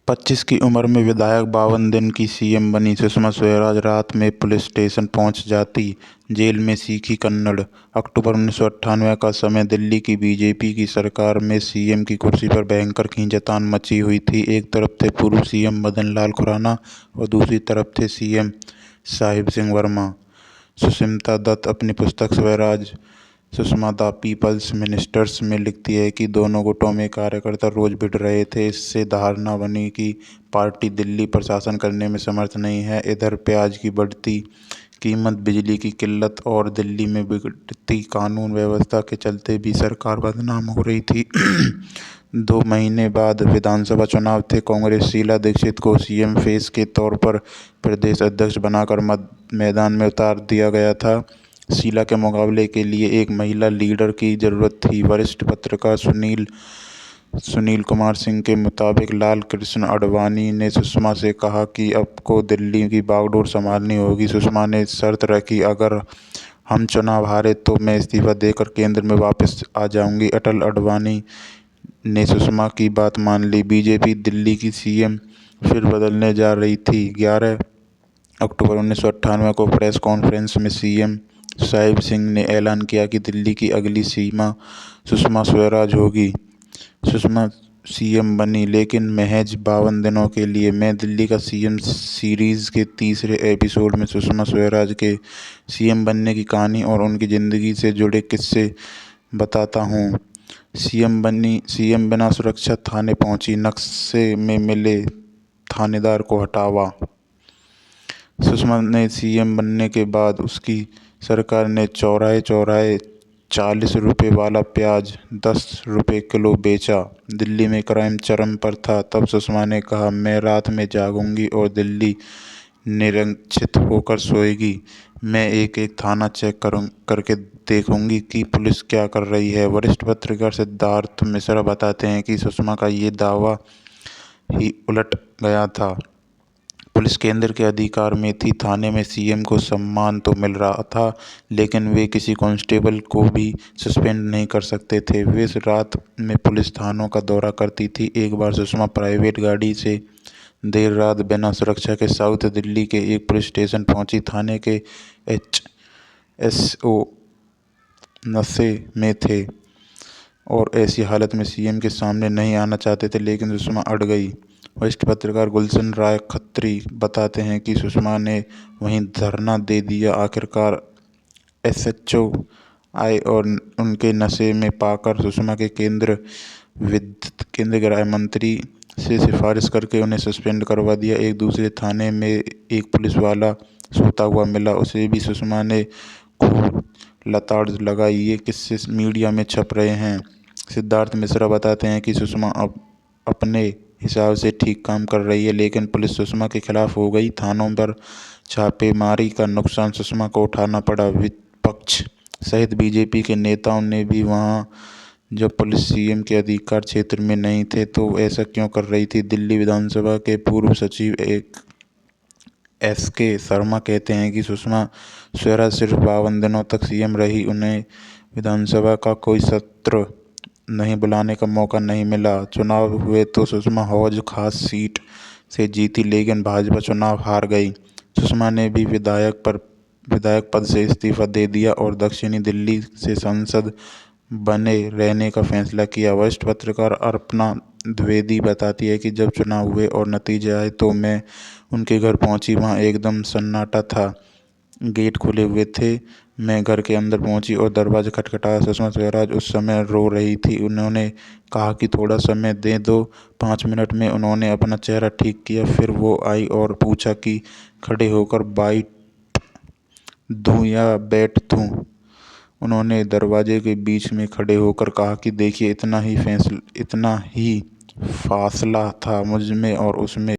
25 की उम्र में विधायक, 52 दिन की सीएम बनी सुषमा स्वराज रात में पुलिस स्टेशन पहुंच जाती, जेल में सीखी कन्नड़। अक्टूबर 1998 का समय। दिल्ली की बीजेपी की सरकार में सीएम की कुर्सी पर भयंकर खींचतान मची हुई थी। एक तरफ थे पूर्व सीएम मदन लाल खुराना और दूसरी तरफ थे सीएम साहिब सिंह वर्मा। सुष्मिता दत्त अपनी पुस्तक Swaraj Sushma the people's ministers में लिखती है कि दोनों गुटों में कार्यकर्ता रोज भिड़ रहे थे। इससे धारणा बनी कि पार्टी दिल्ली पर शासन करने में समर्थ नहीं है। इधर प्याज की बढ़ती कीमत, बिजली की किल्लत और दिल्ली में बिगड़ती कानून व्यवस्था के चलते भी सरकार बदनाम हो रही थी। 2 महीने बाद विधानसभा चुनाव थे। कांग्रेस शीला दीक्षित को सीएम फेस के तौर पर प्रदेश अध्यक्ष बनाकर मैदान में उतार दिया गया था। शीला के मुकाबले के लिए एक महिला लीडर की जरूरत थी। वरिष्ठ पत्रकार सुनील कुमार सिंह के मुताबिक लाल कृष्ण आडवाणी ने सुषमा से कहा कि आपको दिल्ली की बागडोर संभालनी होगी। सुषमा ने शर्त रखी, अगर हम चुनाव हारे तो मैं इस्तीफा देकर केंद्र में वापस आ जाऊंगी। अटल आडवाणी ने सुषमा की बात मान ली। बीजेपी दिल्ली की सीएम फिर बदलने जा रही थी। 11 अक्टूबर 1998 को प्रेस कॉन्फ्रेंस में सीएम साहिब सिंह ने ऐलान किया कि दिल्ली की अगली सीएम सुषमा स्वराज होगी। सुषमा सीएम बनी, लेकिन महज 52 दिनों के लिए। मैं दिल्ली का सीएम सीरीज के तीसरे एपिसोड में सुषमा स्वराज के सीएम बनने की कहानी और उनकी ज़िंदगी से जुड़े किस्से बताता हूँ। सीएम बिना सुरक्षा थाने पहुंची, नक्शे में मिले थानेदार को हटावा। सुषमा ने सीएम बनने के बाद उसकी सरकार ने चौराहे चौराहे 40 रुपये वाला प्याज 10 रुपये किलो बेचा। दिल्ली में क्राइम चरम पर था। तब सुषमा ने कहा, मैं रात में जागूंगी और दिल्ली निरक्षित होकर सोएगी। मैं एक एक थाना चेक करके देखूंगी कि पुलिस क्या कर रही है। वरिष्ठ पत्रकार सिद्धार्थ मिश्रा बताते हैं कि सुषमा का ये दावा ही उलट गया था। पुलिस केंद्र के अधिकार में थी। थाने में सीएम को सम्मान तो मिल रहा था, लेकिन वे किसी कांस्टेबल को भी सस्पेंड नहीं कर सकते थे। वे रात में पुलिस थानों का दौरा करती थी। एक बार सुषमा प्राइवेट गाड़ी से देर रात बिना सुरक्षा के साउथ दिल्ली के एक पुलिस स्टेशन पहुंची। थाने के एसओ नशे में थे और ऐसी हालत में सीएम के सामने नहीं आना चाहते थे, लेकिन सुषमा अड़ गई। वरिष्ठ पत्रकार गुलशन राय खत्री बताते हैं कि सुषमा ने वहीं धरना दे दिया। आखिरकार एसएचओ आए और उनके नशे में पाकर सुषमा के केंद्रीय गृह मंत्री से सिफारिश करके उन्हें सस्पेंड करवा दिया। एक दूसरे थाने में एक पुलिस वाला सोता हुआ मिला, उसे भी सुषमा ने खूब लताड़ लगाई। ये किस्से मीडिया में छप रहे हैं। सिद्धार्थ मिश्रा बताते हैं कि सुषमा अब अपने हिसाब से ठीक काम कर रही है, लेकिन पुलिस सुषमा के खिलाफ हो गई। थानों पर छापेमारी का नुकसान सुषमा को उठाना पड़ा। विपक्ष सहित बीजेपी के नेताओं ने भी वहां, जब पुलिस सीएम के अधिकार क्षेत्र में नहीं थे, तो ऐसा क्यों कर रही थी। दिल्ली विधानसभा के पूर्व सचिव एसके शर्मा कहते हैं कि सुषमा स्वराज सिर्फ 52 दिनों तक सीएम रही। उन्हें विधानसभा का कोई सत्र नहीं बुलाने का मौका नहीं मिला। चुनाव हुए तो सुषमा हौज खास सीट से जीती, लेकिन भाजपा चुनाव हार गई। सुषमा ने भी विधायक पद से इस्तीफा दे दिया और दक्षिणी दिल्ली से सांसद बने रहने का फैसला किया। वरिष्ठ पत्रकार अर्पणा द्विवेदी बताती है कि जब चुनाव हुए और नतीजे आए तो मैं उनके घर पहुंची। वहां एकदम सन्नाटा था, गेट खुले हुए थे। मैं घर के अंदर पहुंची और दरवाज़ा खटखटाया। सुषमा स्वराज उस समय रो रही थी। उन्होंने कहा कि थोड़ा समय दे दो। 5 मिनट में उन्होंने अपना चेहरा ठीक किया। फिर वो आई और पूछा कि खड़े होकर बाइट दूं या बैठ दूं। उन्होंने दरवाजे के बीच में खड़े होकर कहा कि देखिए, इतना ही फासला था मुझ में और उसमें।